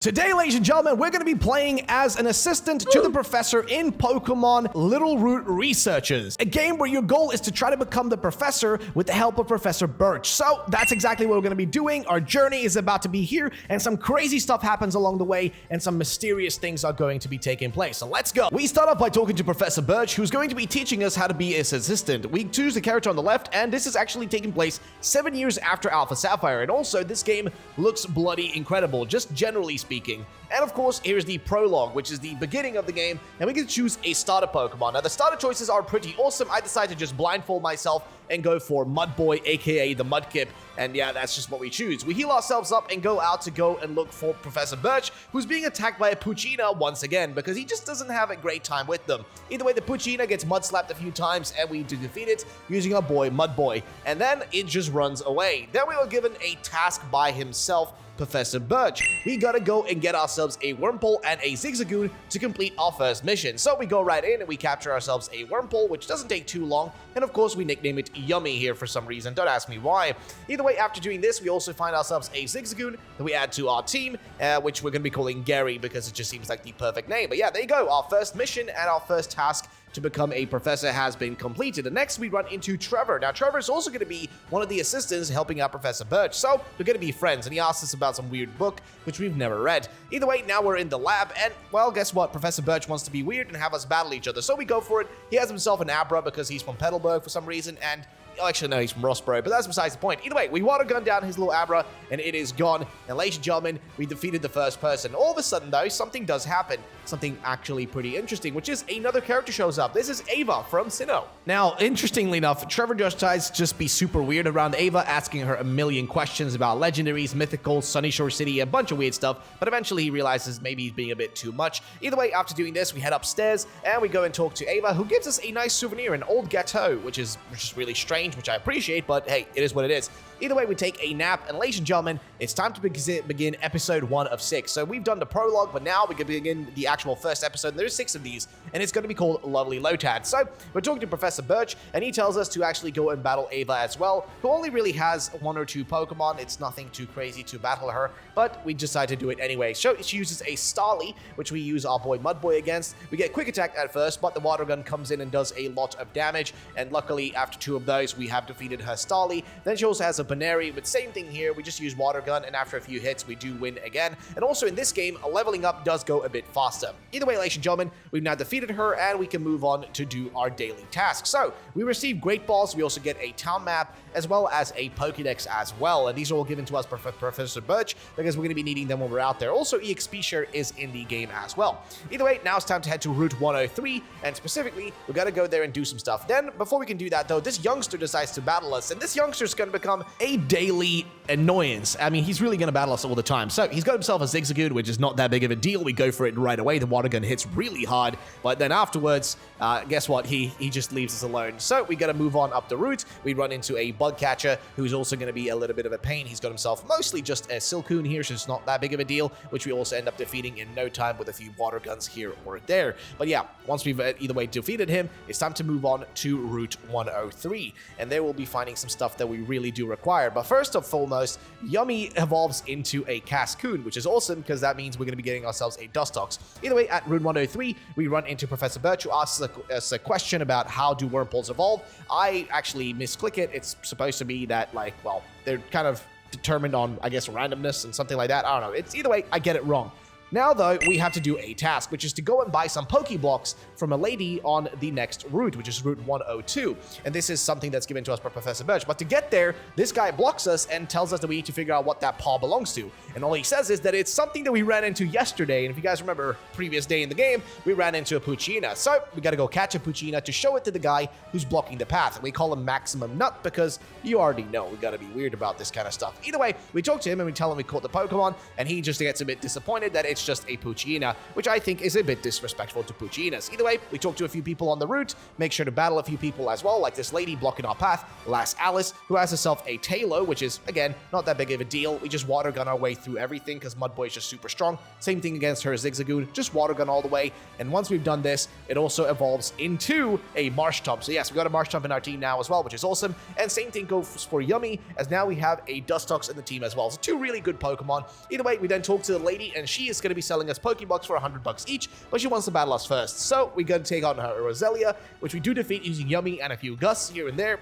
Today, ladies and gentlemen, we're going to be playing as an assistant to the professor in Pokemon Littleroot Researchers, a game where your goal is to try to become the professor with the help of Professor Birch. So that's exactly what we're going to be doing. Our journey is about to be here, and some crazy stuff happens along the way, and some mysterious things are going to be taking place. So let's go. We start off by talking to Professor Birch, who's going to be teaching us how to be his assistant. We choose the character on the left, and this is actually taking place 7 years after Alpha Sapphire, and also this game looks bloody incredible, just generally speaking. And of course, here's the prologue, which is the beginning of the game, and we can choose a starter Pokemon. Now, the starter choices are pretty awesome. I decided to just blindfold myself and go for Mudboy, aka the Mudkip, and yeah, that's just what we choose. We heal ourselves up and go out to go and look for Professor Birch, who's being attacked by a Poochyena once again, because he just doesn't have a great time with them. Either way, the Poochyena gets mud-slapped a few times, and we defeat it using our boy Mudboy, and then it just runs away. Then we were given a task by himself, Professor Birch. We gotta go and get ourselves a Wurmple and a Zigzagoon to complete our first mission. So we go right in and we capture ourselves a Wurmple, which doesn't take too long, and of course we nickname it Yummy here for some reason. Don't ask me why. Either way, after doing this, we also find ourselves a Zigzagoon that we add to our team, which we're gonna be calling Gary because it just seems like the perfect name. But yeah, there you go. Our first mission and our first task to become a professor has been completed. And next we run into Trevor. Now, Trevor is also going to be one of the assistants helping out Professor Birch, so we're going to be friends, and he asks us about some weird book, which we've never read. Either way, now we're in the lab, and, well, guess what? Professor Birch wants to be weird and have us battle each other, so we go for it. He has himself an Abra because he's from Petalburg for some reason, and actually, no, he's from Rossborough, but that's besides the point. Either way, we water gun down his little Abra, and it is gone. And ladies and gentlemen, we defeated the first person. All of a sudden, though, something does happen. Something actually pretty interesting, which is another character shows up. This is Ava from Sinnoh. Now, interestingly enough, Trevor just tries to just be super weird around Ava, asking her a million questions about legendaries, mythicals, Sunnyshore's City, a bunch of weird stuff, but eventually he realizes maybe he's being a bit too much. Either way, after doing this, we head upstairs, and we go and talk to Ava, who gives us a nice souvenir, an old gâteau, which is really strange, which I appreciate, but hey, it is what it is. Either way, we take a nap, and ladies and gentlemen, it's time to begin episode 1 of 6. So we've done the prologue, but now we can begin the actual first episode, and there's 6 of these, and it's going to be called Lovely Lotad. So we're talking to Professor Birch, and he tells us to actually go and battle Ava as well, who only really has 1 or 2 Pokemon. It's nothing too crazy to battle her, but we decide to do it anyway. So she uses a Starly, which we use our boy Mudboy against. We get quick attack at first, but the water gun comes in and does a lot of damage, and luckily, after 2 of those, we have defeated her Starly. Then she also has a Baneri, but same thing here, we just use water gun, and after a few hits, we do win again. And also in this game, leveling up does go a bit faster. Either way, ladies and gentlemen, we've now defeated her, and we can move on to do our daily tasks. So, we receive Great Balls, we also get a town map, as well as a Pokédex as well, and these are all given to us by Professor Birch, because we're going to be needing them when we're out there. Also, EXP share is in the game as well. Either way, now it's time to head to Route 103, and specifically, we got to go there and do some stuff. Then, before we can do that, though, this youngster decides to battle us, and this youngster is going to become a daily annoyance. I mean, he's really going to battle us all the time. So, he's got himself a Zigzagoon, which is not that big of a deal. We go for it right away. The water gun hits really hard, but then afterwards, guess what? He just leaves us alone. So, we got to move on up the route. We run into a bug catcher, who's also going to be a little bit of a pain. He's got himself mostly just a Silcoon here, so it's not that big of a deal, which we also end up defeating in no time with a few water guns here or there. But yeah, once we've either way defeated him, it's time to move on to Route 103, and there we'll be finding some stuff that we really do require. But first and foremost, Yummy evolves into a Cascoon, which is awesome because that means we're going to be getting ourselves a Dustox. Either way, at Route 103, we run into Professor Birch, who asks us a question about how do Wurmples evolve. I actually misclick it. It's supposed to be that, like, well, they're kind of determined on, I guess, randomness and something like that. I don't know. It's either way, I get it wrong. Now, though, we have to do a task, which is to go and buy some Pokeblocks from a lady on the next route, which is Route 102. And this is something that's given to us by Professor Birch. But to get there, this guy blocks us and tells us that we need to figure out what that paw belongs to. And all he says is that it's something that we ran into yesterday. And if you guys remember, previous day in the game, we ran into a Poochyena. So we got to go catch a Poochyena to show it to the guy who's blocking the path. And we call him Maximum Nut because you already know we got to be weird about this kind of stuff. Either way, we talk to him and we tell him we caught the Pokemon, and he just gets a bit disappointed that it's it's just a Poochyena, which I think is a bit disrespectful to Poochyenas. Either way, we talked to a few people on the route, make sure to battle a few people as well, like this lady blocking our path, Lass Alice, who has herself a Tailo, which is, again, not that big of a deal. We just water gun our way through everything because Mudboy is just super strong. Same thing against her Zigzagoon, just water gun all the way. And once we've done this, it also evolves into a Marshtomp. So yes, we got a Marshtomp in our team now as well, which is awesome. And same thing goes for Yummy, as now we have a Dustox in the team as well. So two really good Pokemon. Either way, we then talk to the lady, and she is going to be selling us Pokeblocks for $100 each, but she wants to battle us first. So we got to take on her Roselia, which we do defeat using Yummy and a few gusts here and there.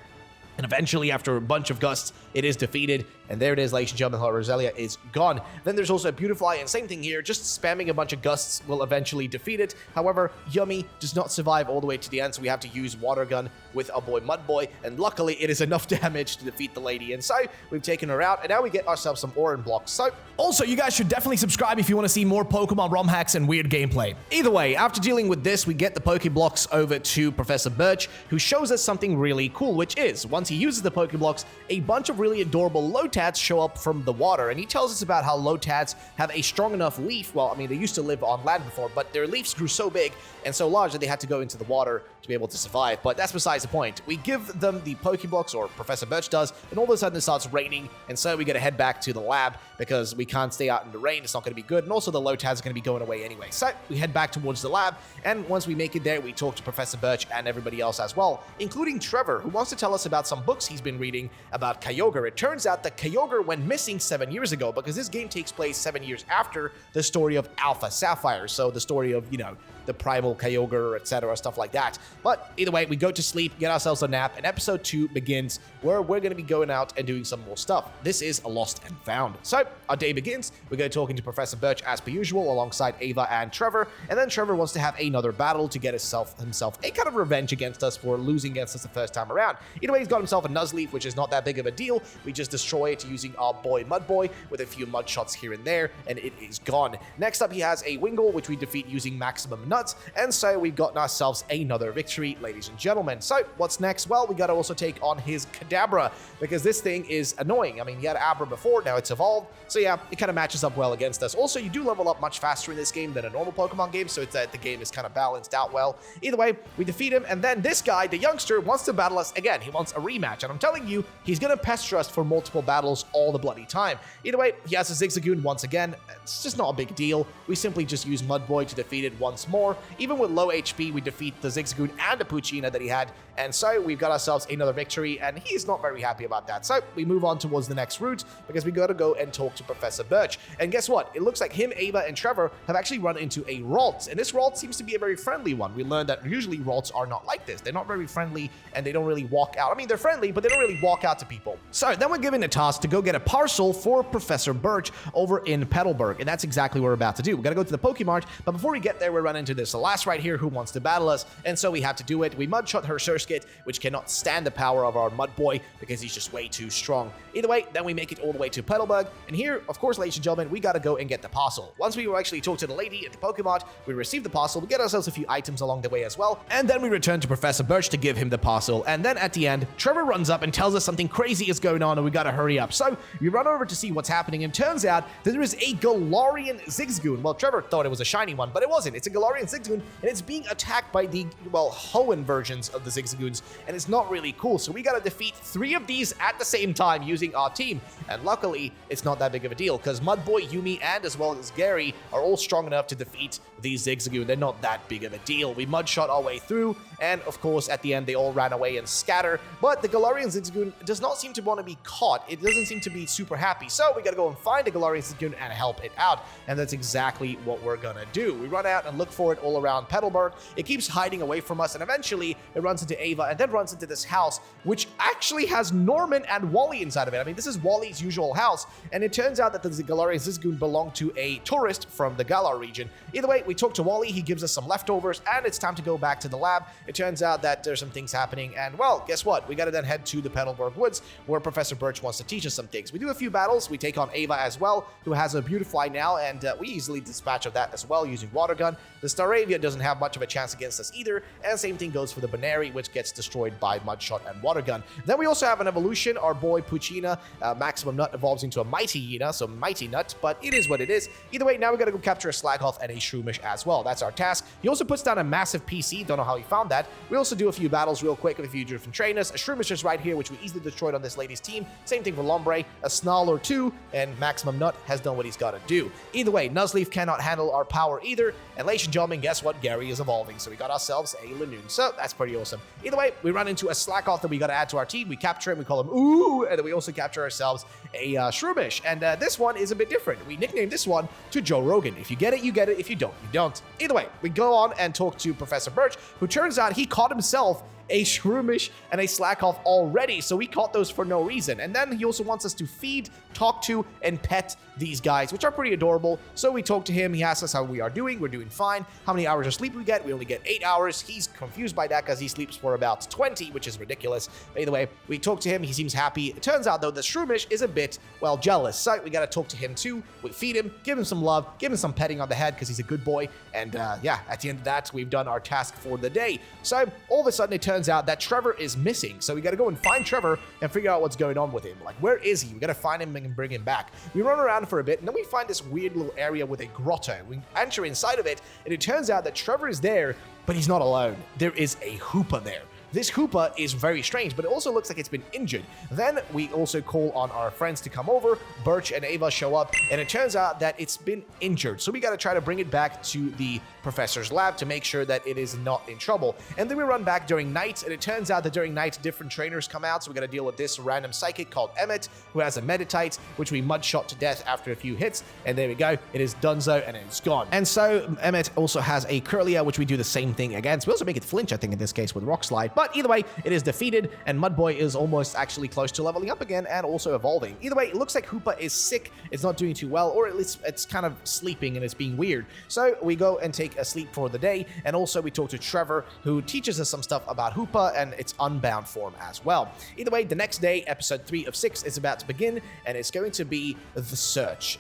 And eventually, after a bunch of gusts, it is defeated. And there it is, ladies and gentlemen, how Roselia is gone. Then there's also a Beautifly, and same thing here, just spamming a bunch of gusts will eventually defeat it. However, Yummy does not survive all the way to the end, so we have to use Water Gun with our boy Mudboy, and luckily it is enough damage to defeat the lady. And so, we've taken her out, and now we get ourselves some Oran blocks. So, also, you guys should definitely subscribe if you want to see more Pokemon ROM hacks and weird gameplay. Either way, after dealing with this, we get the Pokeblocks over to Professor Birch, who shows us something really cool, which is, once he uses the Pokeblocks, a bunch of really adorable Lotats show up from the water, and he tells us about how Lotats have a strong enough leaf. Well, I mean, they used to live on land before, but their leaves grew so big and so large that they had to go into the water to be able to survive. But that's besides the point. We give them the Pokeblocks, or Professor Birch does, and all of a sudden it starts raining, and so we gotta head back to the lab because we can't stay out in the rain. It's not gonna be good, and also the Lotats are gonna be going away anyway. So we head back towards the lab, and once we make it there, we talk to Professor Birch and everybody else as well, including Trevor, who wants to tell us about some books he's been reading about Kyogre. It turns out that Kyogre went missing 7 years ago, because this game takes place 7 years after the story of Alpha Sapphire, so the story of, you know, the primal Kyogre, etc., stuff like that. But either way, we go to sleep, get ourselves a nap, and episode 2 begins, where we're going to be going out and doing some more stuff. This is a Lost and Found. So our day begins. We go talking to Professor Birch as per usual, alongside Ava and Trevor, and then Trevor wants to have another battle to get himself a kind of revenge against us for losing against us the first time around. Either way, he's got himself a Nuzleaf, which is not that big of a deal. We just destroy it using our boy Mudboy with a few mud shots here and there, and it is gone. Next up, he has a Wingull, which we defeat using Maximum Nuts, and so we've gotten ourselves another victory, ladies and gentlemen. So what's next? Well, we gotta also take on his Kadabra, because this thing is annoying. I mean, he had Abra before, now it's evolved, so yeah, it kind of matches up well against us. Also, you do level up much faster in this game than a normal Pokemon game, so it's that the game is kind of balanced out well. Either way, we defeat him, and then this guy, the youngster, wants to battle us again. He wants a rematch, and I'm telling you, he's gonna pester us for multiple battles all the bloody time. Either way, he has a Zigzagoon once again. It's just not a big deal. We simply just use Mudboy to defeat it once more. Even with low HP, we defeat the Zigzagoon and the Poochyena that he had, and so we've got ourselves another victory, and he's not very happy about that. So we move on towards the next route, because we gotta go and talk to Professor Birch. And guess what? It looks like him, Ava, and Trevor have actually run into a Ralt, and this Ralt seems to be a very friendly one. We learned that usually Ralts are not like this. They're not very friendly, and they don't really walk out. I mean, they're friendly, but they don't really walk out to people. So then we're given a task to go get a parcel for Professor Birch over in Petalburg, and that's exactly what we're about to do. We gotta go to the Pokemart, but before we get there, we run into this Lass right here who wants to battle us, and so we have to do it. We mudshot her Surskit, which cannot stand the power of our Mudboy because he's just way too strong. Either way, then we make it all the way to Petalburg, and here, of course, ladies and gentlemen, we gotta go and get the parcel. Once we actually talk to the lady at the Pokemart, we receive the parcel, we get ourselves a few items along the way as well, and then we return to Professor Birch to give him the parcel, and then at the end, Trevor runs up and tells us something crazy is going on, and we gotta hurry up. So we run over to see what's happening, and turns out that there is a Galarian Zigzagoon. Well, Trevor thought it was a shiny one, but it wasn't. It's a Galarian Zigzagoon, and it's being attacked by the, well, Hoenn versions of the Zigzagoons, and it's not really cool. So we gotta defeat 3 of these at the same time using our team, and luckily, it's not that big of a deal, because Mudboy, Yumi, and as well as Gary are all strong enough to defeat these Zigzagoon. They're not that big of a deal. We mudshot our way through, and of course, at the end, they all ran away and scatter, but the Galarian Zigzagoon does not seem to want to be caught. It doesn't seem to be super happy, so we gotta go and find a Galarian Zigzagoon and help it out, and that's exactly what we're gonna do. We run out and look for it all around Petalburg. It keeps hiding away from us, and eventually, it runs into Ava, and then runs into this house, which actually has Norman and Wally inside of it. I mean, this is Wally's usual house, and it turns out that the Galarian Zigzagoon belonged to a tourist from the Galar region. Either way, we talk to Wally, he gives us some leftovers, and it's time to go back to the lab. It turns out that there's some things happening, and well, guess what? We gotta then head to the Petalburg Woods, where Professor Birch wants to teach us some things. We do a few battles, we take on Ava as well, who has a Beautifly now, and we easily dispatch of that as well using Water Gun. This Staravia doesn't have much of a chance against us either, and same thing goes for the Baneri, which gets destroyed by Mudshot and Water Gun. Then we also have an evolution. Our boy Puccina, Maximum Nut, evolves into a Mighty Hyena, so Mighty Nut, but it is what it is. Either way, now we gotta go capture a Slagoth and a Shroomish as well. That's our task. He also puts down a massive PC, don't know how he found that. We also do a few battles real quick with a few different trainers. A Shroomish is right here, which we easily destroyed on this lady's team. Same thing for Lombre, a Snarl or two, and Maximum Nut has done what he's gotta do. Either way, Nuzleaf cannot handle our power either, and ladies and gentlemen, guess what? Gary is evolving, so we got ourselves a Lanoon, so that's pretty awesome. Either way, we run into a Slakoth that we gotta add to our team. We capture him, we call him Ooh, and then we also capture ourselves a Shroomish, and this one is a bit different. We nicknamed this one to Joe Rogan. If you get it, you get it. If you don't, you don't. Either way, we go on and talk to Professor Birch, who turns out he caught himself a Shroomish and a Slakoth already, so we caught those for no reason. And then he also wants us to feed, talk to, and pet these guys, which are pretty adorable. So we talk to him, he asks us how we are doing, we're doing fine. How many hours of sleep we get? We only get 8 hours. He's confused by that because he sleeps for about 20, which is ridiculous. But either way, we talk to him, he seems happy. It turns out though, the Shroomish is a bit, well, jealous. So we gotta talk to him too. We feed him, give him some love, give him some petting on the head because he's a good boy. And yeah, at the end of that, we've done our task for the day. So all of a sudden it turns out that Trevor is missing. So we gotta go and find Trevor and figure out what's going on with him. Like, where is he? We gotta find him and bring him back. We run around for a bit and then we find this weird little area with a grotto. We enter inside of it and it turns out that Trevor is there, but he's not alone. There is a Hoopa there. This Hoopa is very strange, but it also looks like it's been injured. Then we also call on our friends to come over. Birch and Ava show up, and it turns out that it's been injured. So we got to try to bring it back to the professor's lab to make sure that it is not in trouble. And then we run back during night, and it turns out that during night, different trainers come out. So we got to deal with this random psychic called Emmett, who has a Meditite, which we mudshot to death after a few hits. And there we go. It is donezo, and it's gone. And so Emmett also has a Curlia, which we do the same thing against. We also make it flinch, I think, in this case with Rock Slide. But either way, it is defeated, and Mudboy is almost actually close to leveling up again and also evolving. Either way, it looks like Hoopa is sick, it's not doing too well, or at least it's kind of sleeping and it's being weird. So we go and take a sleep for the day, and also we talk to Trevor, who teaches us some stuff about Hoopa and its unbound form as well. Either way, the next day, episode 3 of 6 is about to begin, and it's going to be the search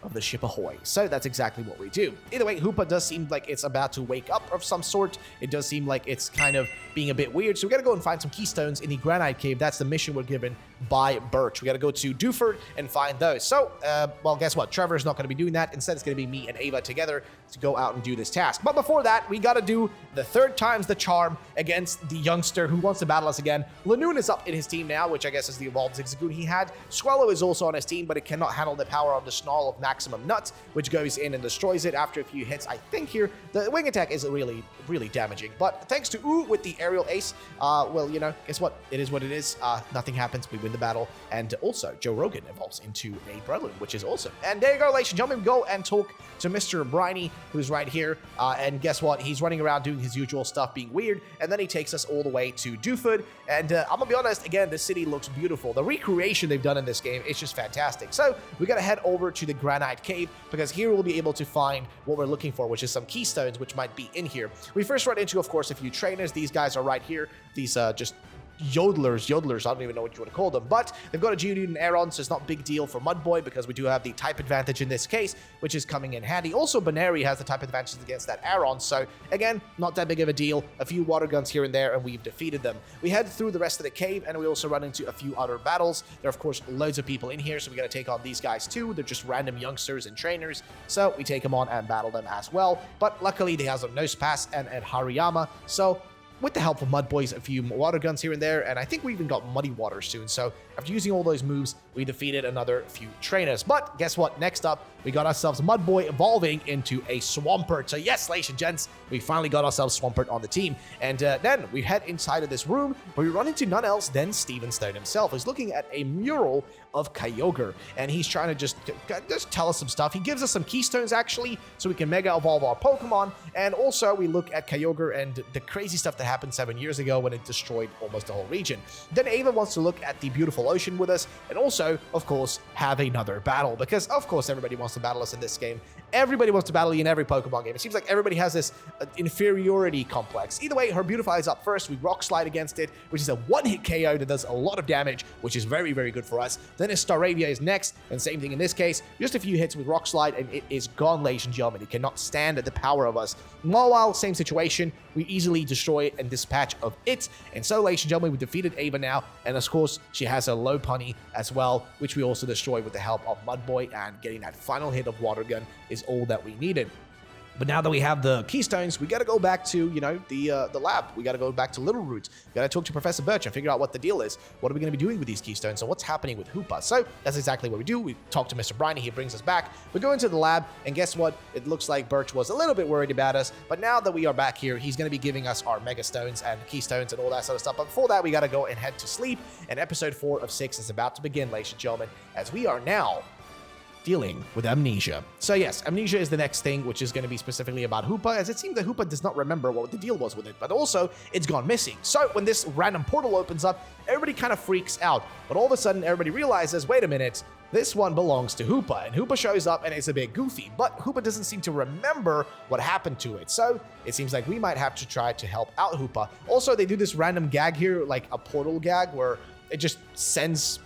of the ship Ahoy. So that's exactly what we do. Either way, Hoopa does seem like it's about to wake up of some sort. It does seem like it's kind of being a bit weird. So we gotta go and find some keystones in the Granite Cave. That's the mission we're given by Birch. We gotta go to Dewford and find those. So, well, guess what? Trevor's not gonna be doing that. Instead, it's gonna be me and Ava together to go out and do this task. But before that, we gotta do the 3rd time's the charm against the youngster who wants to battle us again. Lanoon is up in his team now, which I guess is the evolved Zigzagoon he had. Swallow is also on his team, but it cannot handle the power of the Snarl of Maximum Nut, which goes in and destroys it after a few hits. I think here, the wing attack is really, really damaging. But thanks to Ooh with the aerial ace, well, you know, guess what? It is what it is. Nothing happens. We win the battle. And also, Joe Rogan evolves into a Breloom, which is awesome. And there you go, ladies and gentlemen. Go and talk to Mr. Briny, who's right here. And guess what? He's running around doing his usual stuff, being weird. And then he takes us all the way to Dewford. And I'm going to be honest, again, the city looks beautiful. The recreation they've done in this game is just fantastic. So we got to head over to the Granite Cave, because here we'll be able to find what we're looking for, which is some keystones, which might be in here. We first run into, of course, a few trainers. These guys are right here. These just yodelers, I don't even know what you want to call them, but they've got a Geodude and Aeron, so it's not a big deal for Mudboy because we do have the type advantage in this case, which is coming in handy. Also, Baneri has the type advantage against that Aeron, so again, not that big of a deal. A few water guns here and there, and we've defeated them. We head through the rest of the cave, and we also run into a few other battles. There are, of course, loads of people in here, so we got to take on these guys too. They're just random youngsters and trainers, so we take them on and battle them as well. But luckily, they have some Nose Pass and Hariyama, so with the help of Mudboys, a few water guns here and there, and I think we even got Muddy Water soon. So after using all those moves, we defeated another few trainers. But guess what? Next up, we got ourselves Mudboy evolving into a Swampert. So yes, ladies and gents, we finally got ourselves Swampert on the team. And then we head inside of this room where we run into none else than Steven Stone himself, who's looking at a mural of Kyogre, and he's trying to just tell us some stuff. He gives us some keystones actually, so we can mega evolve our Pokemon, and also we look at Kyogre and the crazy stuff that happened 7 years ago when it destroyed almost the whole region. Then Ava wants to look at the beautiful ocean with us, and also, of course, have another battle, because of course everybody wants to battle us in this game, everybody wants to battle you in every Pokemon game. It seems like everybody has this inferiority complex. Either way, her Beautifly is up first. We Rock Slide against it, which is a one-hit KO that does a lot of damage, which is very, very good for us. Then Staravia is next, and same thing in this case. Just a few hits with Rock Slide, and it is gone, ladies and gentlemen. It cannot stand the power of us. Meanwhile, same situation. We easily destroy it and dispatch of it. And so, ladies and gentlemen, we defeated Ava now, and of course, she has a low punny as well, which we also destroy with the help of Mudboy, and getting that final hit of Water Gun is all that we needed. But now that we have the keystones, we got to go back to, the lab. We got to go back to Littleroot. We got to talk to Professor Birch and figure out what the deal is. What are we going to be doing with these keystones, and what's happening with Hoopa? So that's exactly what we do. We talk to Mr. Briny. He brings us back. We go into the lab, and guess what? It looks like Birch was a little bit worried about us. But now that we are back here, he's going to be giving us our Mega Stones and Keystones and all that sort of stuff. But before that, we got to go and head to sleep. And episode 4 of 6 is about to begin, ladies and gentlemen, as we are now dealing with Amnesia. So yes, Amnesia is the next thing, which is going to be specifically about Hoopa, as it seems that Hoopa does not remember what the deal was with it, but also it's gone missing. So when this random portal opens up, everybody kind of freaks out, but all of a sudden everybody realizes, wait a minute, this one belongs to Hoopa, and Hoopa shows up and it's a bit goofy, but Hoopa doesn't seem to remember what happened to it. So it seems like we might have to try to help out Hoopa. Also, they do this random gag here, like a portal gag, where it just sends,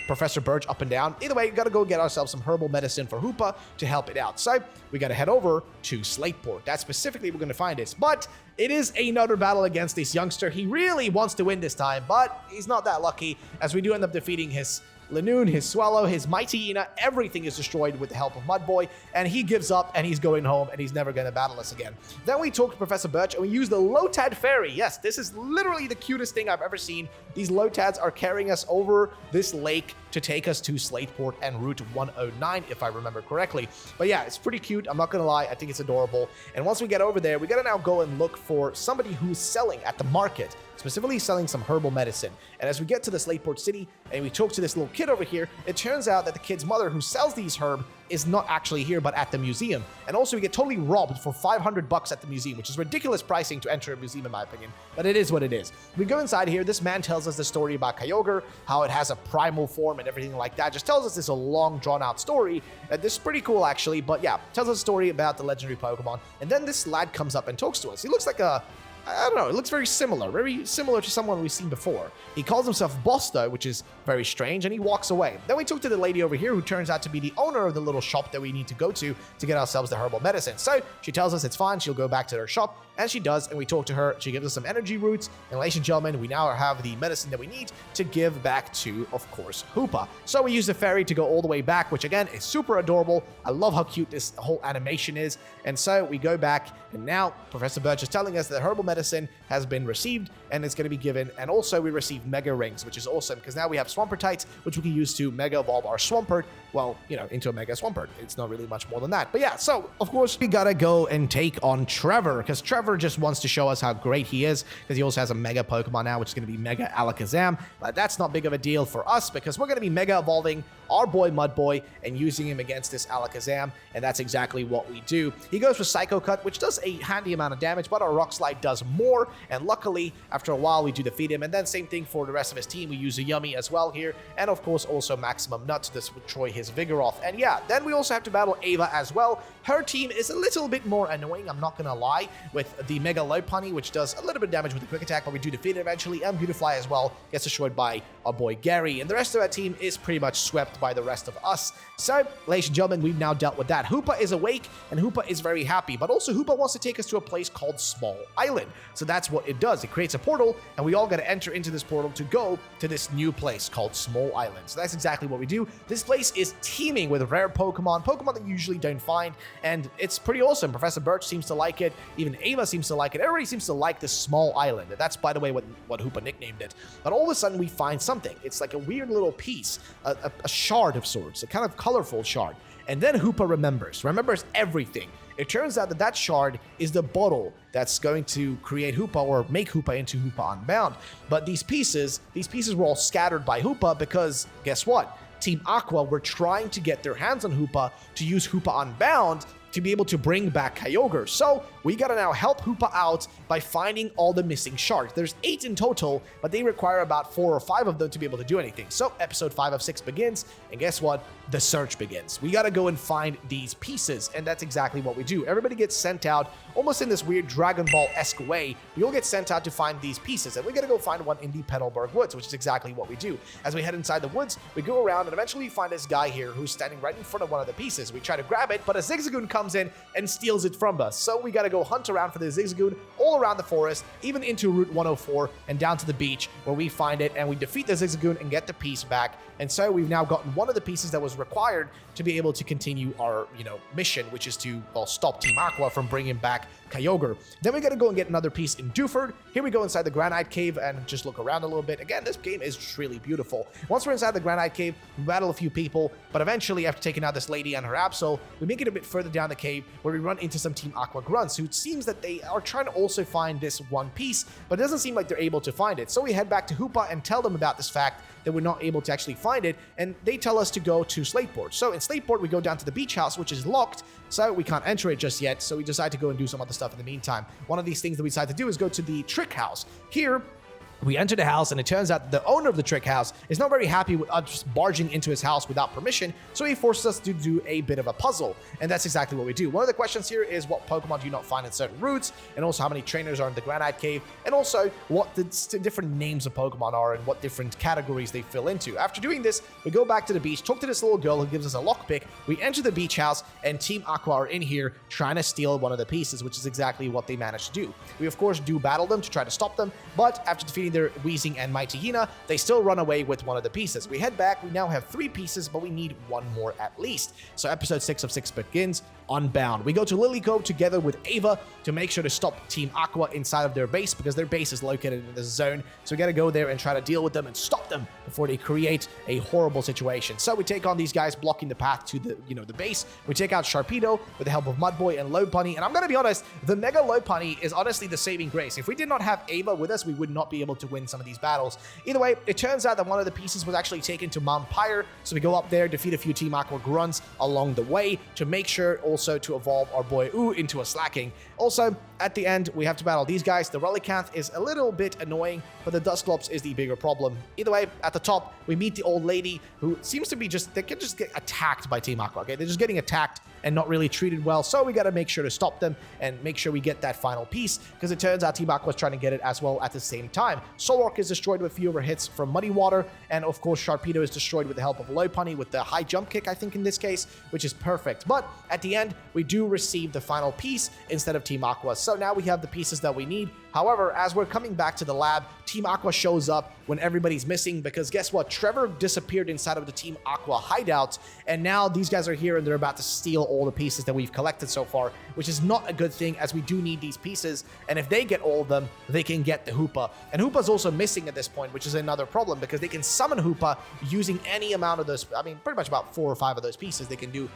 Professor Birch up and down. Either way, we got to go get ourselves some herbal medicine for Hoopa to help it out. So we got to head over to Slateport. That's specifically where we're going to find it. But it is another battle against this youngster. He really wants to win this time, but he's not that lucky, as we do end up defeating his Lanoon, his Swallow, his Mightyena. Everything is destroyed with the help of Mudboy, and he gives up and he's going home and he's never going to battle us again. Then we talk to Professor Birch and we use the Lotad Ferry. Yes, this is literally the cutest thing I've ever seen. These Lotads are carrying us over this lake to take us to Slateport and Route 109, if I remember correctly. But yeah, it's pretty cute. I'm not going to lie. I think it's adorable. And once we get over there, we got to now go and look for somebody who's selling at the market, specifically selling some herbal medicine. And as we get to the Slateport City and we talk to this little kid over here, it turns out that the kid's mother who sells these herbs is not actually here, but at the museum. And also we get totally robbed for $500 at the museum, which is ridiculous pricing to enter a museum in my opinion, but it is what it is. We go inside here. This man tells us the story about Kyogre, how it has a primal form and everything like that. Just tells us this a long drawn out story. This is pretty cool actually, but yeah, tells us a story about the legendary Pokemon. And then this lad comes up and talks to us. He looks like I don't know, it looks very similar to someone we've seen before. He calls himself Boss though, which is very strange, and he walks away. Then we talk to the lady over here who turns out to be the owner of the little shop that we need to go to get ourselves the herbal medicine. So she tells us it's fine, she'll go back to her shop, and she does, and we talk to her. She gives us some energy roots, and ladies and gentlemen, we now have the medicine that we need to give back to, of course, Hoopa. So we use the ferry to go all the way back, which again is super adorable. I love how cute this whole animation is. And so we go back, and now Professor Birch is telling us that herbal medicine has been received and it's going to be given. And also we receive Mega Rings, which is awesome because now we have Swampertites, which we can use to Mega Evolve our Swampert, well, into a Mega Swampert. It's not really much more than that. But yeah, so of course we gotta go and take on Trevor, because Trevor just wants to show us how great he is, because he also has a Mega Pokemon now, which is going to be Mega Alakazam. But that's not big of a deal for us because we're going to be Mega Evolving our boy Mudboy and using him against this Alakazam, and that's exactly what we do. He goes for Psycho Cut, which does a handy amount of damage, but our Rock Slide does more, and luckily, after a while, we do defeat him. And then same thing for the rest of his team. We use a Yummy as well here, and of course also Maximum Nut to destroy his Vigoroth. And yeah, then we also have to battle Ava as well. Her team is a little bit more annoying, I'm not gonna lie, with the Mega Lopunny, which does a little bit of damage with the Quick Attack, but we do defeat it eventually, and Beautifly as well gets destroyed by our boy Gary, and the rest of our team is pretty much swept by the rest of us. So, ladies and gentlemen, we've now dealt with that. Hoopa is awake, and Hoopa is very happy, but also Hoopa wants to take us to a place called Small Island. So that's what it does. It creates a portal, and we all gotta enter into this portal to go to this new place called Small Island. So that's exactly what we do. This place is teeming with rare Pokemon that you usually don't find, and it's pretty awesome. Professor Birch seems to like it, even Ava seems to like it, everybody seems to like this Small Island, and that's, by the way, what Hoopa nicknamed it. But all of a sudden, we find something. It's like a weird little piece, a shard of sorts, a kind of colorful shard. And then Hoopa remembers everything. It turns out that shard is the bottle that's going to create Hoopa or make Hoopa into Hoopa Unbound. But these pieces were all scattered by Hoopa because, guess what? Team Aqua were trying to get their hands on Hoopa to use Hoopa Unbound, to be able to bring back Kyogre. So we gotta now help Hoopa out by finding all the missing shards. There's 8 in total, but they require about 4 or 5 of them to be able to do anything. So episode 5 of 6 begins, and guess what? The search begins. We gotta go and find these pieces, and that's exactly what we do. Everybody gets sent out almost in this weird Dragon Ball-esque way. We all get sent out to find these pieces, and we gotta go find one in the Petalburg Woods, which is exactly what we do. As we head inside the woods, we go around and eventually find this guy here who's standing right in front of one of the pieces. We try to grab it, but a Zigzagoon comes in and steals it from us. So we gotta go hunt around for the Zigzagoon all around the forest, even into Route 104 and down to the beach where we find it, and we defeat the Zigzagoon and get the piece back. And so we've now gotten one of the pieces that was required to be able to continue our, mission, which is to, well, stop Team Aqua from bringing back Kyogre. Then we gotta go and get another piece in Dewford. Here we go inside the Granite Cave and just look around a little bit. Again, this game is just really beautiful. Once we're inside the Granite Cave, we battle a few people, but eventually, after taking out this lady and her Absol, we make it a bit further down the cave where we run into some Team Aqua grunts who it seems that they are trying to also find this one piece, but it doesn't seem like they're able to find it. So we head back to Hoopa and tell them about this fact that we're not able to actually find it, and they tell us to go to Slateport. So in Slateport, we go down to the beach house, which is locked, so we can't enter it just yet, so we decide to go and do some other stuff in the meantime. One of these things that we decide to do is go to the Trick House. Here, we enter the house, and it turns out the owner of the Trick House is not very happy with us barging into his house without permission, so he forces us to do a bit of a puzzle, and that's exactly what we do. One of the questions here is what Pokemon do you not find in certain routes, and also how many trainers are in the Granite Cave, and also what the different names of Pokemon are and what different categories they fill into. After doing this, we go back to the beach, talk to this little girl who gives us a lockpick, we enter the beach house, and Team Aqua are in here trying to steal one of the pieces, which is exactly what they managed to do. We, of course, do battle them to try to stop them, but after defeating their Weezing and Mighty Hina, they still run away with one of the pieces. We head back, we now have 3 pieces, but we need 1 more at least. So episode 6 of 6 begins, Unbound. We go to Lily Cove together with Ava to make sure to stop Team Aqua inside of their base, because their base is located in this zone. So we gotta go there and try to deal with them and stop them before they create a horrible situation. So we take on these guys blocking the path to the, the base. We take out Sharpedo with the help of Mudboy and Lopunny, and I'm gonna be honest, the Mega Lopunny is honestly the saving grace. If we did not have Ava with us, we would not be able to win some of these battles. Either way, it turns out that one of the pieces was actually taken to Mount Pyre, so we go up there, defeat a few Team Aqua grunts along the way to make sure also to evolve our boy Ooh into a Slacking. Also, at the end, we have to battle these guys. The Relicanth is a little bit annoying, but the Dusclops is the bigger problem. Either way, at the top, we meet the old lady who seems to be they can just get attacked by Team Aqua, okay? They're just getting attacked and not really treated well, so we gotta make sure to stop them and make sure we get that final piece, because it turns out Team Aqua is trying to get it as well at the same time. Solrock is destroyed with fewer hits from Muddy Water, and of course Sharpedo is destroyed with the help of Lopunny with the high jump kick, I think in this case, which is perfect. But at the end, we do receive the final piece instead of Team Aqua, so now we have the pieces that we need. However, as we're coming back to the lab, Team Aqua shows up when everybody's missing, because guess what? Trevor disappeared inside of the Team Aqua hideout, and now these guys are here and they're about to steal all the pieces that we've collected so far, which is not a good thing, as we do need these pieces, and if they get all of them, they can get the Hoopa. And Hoopa's also missing at this point, which is another problem, because they can summon Hoopa using any amount of those, I mean, pretty much about 4 or 5 of those pieces they can do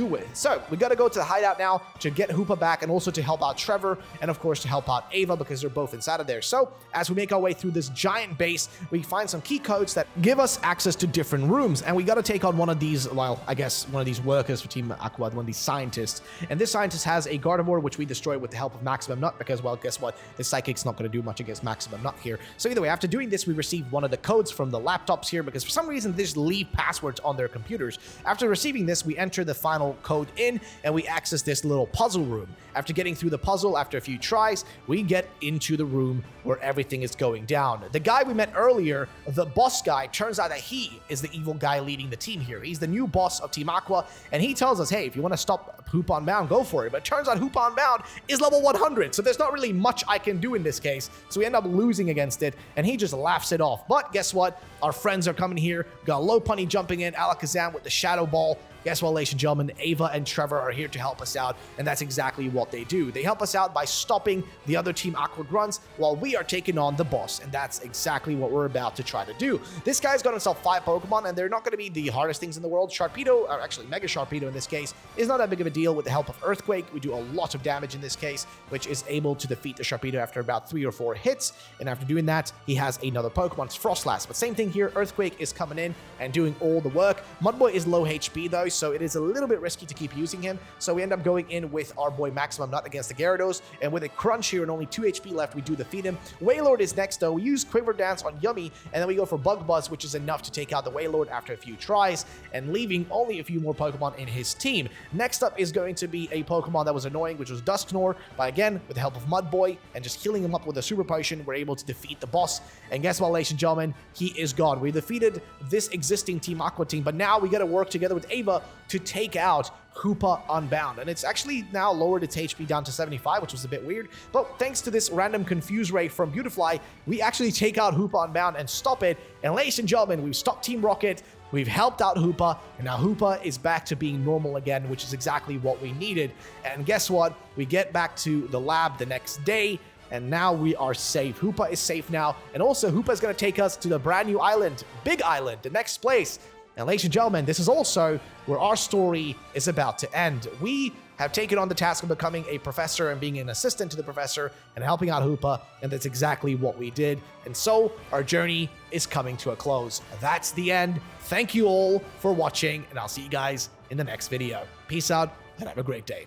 with. So we gotta go to the hideout now to get Hoopa back, and also to help out Trevor, and of course to help out Ava, because they're both inside of there. So as we make our way through this giant base, we find some key codes that give us access to different rooms, and we gotta take on one of these, well, I guess one of these workers for Team Aqua, one of these scientists. And this scientist has a Gardevoir, which we destroy with the help of Maximum Nut, because, well, guess what? This Psychic's not gonna do much against Maximum Nut here. So either way, after doing this, we receive one of the codes from the laptops here, because for some reason they just leave passwords on their computers. After receiving this, we enter the final code in, and we access this little puzzle room. After getting through the puzzle, after a few tries, we get into the room where everything is going down. The guy we met earlier, the boss guy, turns out that he is the evil guy leading the team here. He's the new boss of Team Aqua, and he tells us, hey, if you want to stop Hoopa Unbound, go for it. But it turns out Hoopa Unbound is level 100, so there's not really much I can do in this case. So we end up losing against it, and he just laughs it off. But guess what? Our friends are coming here. We got Lopunny jumping in, Alakazam with the Shadow Ball. Guess what, ladies and gentlemen, Ava and Trevor are here to help us out, and that's exactly what they do. They help us out by stopping the other Team Aqua grunts while we are taking on the boss, and that's exactly what we're about to try to do. This guy's got himself 5 Pokemon, and they're not going to be the hardest things in the world. Sharpedo, or actually Mega Sharpedo in this case, is not that big of a deal with the help of Earthquake. We do a lot of damage in this case, which is able to defeat the Sharpedo after about 3 or 4 hits. And after doing that, he has another Pokemon, it's Frostlass. But same thing here, Earthquake is coming in and doing all the work. Mudboy is low HP though, so it is a little bit risky to keep using him. So we end up going in with our boy Maximum Nut against the Gyarados. And with a Crunch here and only 2 HP left, we do defeat him. Wailord is next though. We use Quiver Dance on Yummy, and then we go for Bug Buzz, which is enough to take out the Wailord after a few tries, and leaving only a few more Pokemon in his team. Next up is going to be a Pokemon that was annoying, which was Dusknoir, but again, with the help of Mudboy and just healing him up with a Super Potion, we're able to defeat the boss. And guess what, ladies and gentlemen? He is gone. We defeated this existing Team Aqua team, but now we got to work together with Ava to take out Hoopa Unbound. And it's actually now lowered its HP down to 75, which was a bit weird. But thanks to this random Confuse Ray from Beautifly, we actually take out Hoopa Unbound and stop it. And ladies and gentlemen, we've stopped Team Rocket, we've helped out Hoopa, and now Hoopa is back to being normal again, which is exactly what we needed. And guess what? We get back to the lab the next day, and now we are safe. Hoopa is safe now. And also, Hoopa is going to take us to the brand new island, Big Island, the next place. And ladies and gentlemen, this is also where our story is about to end. We have taken on the task of becoming a professor and being an assistant to the professor and helping out Hoopa, and that's exactly what we did. And so our journey is coming to a close. That's the end. Thank you all for watching, and I'll see you guys in the next video. Peace out, and have a great day.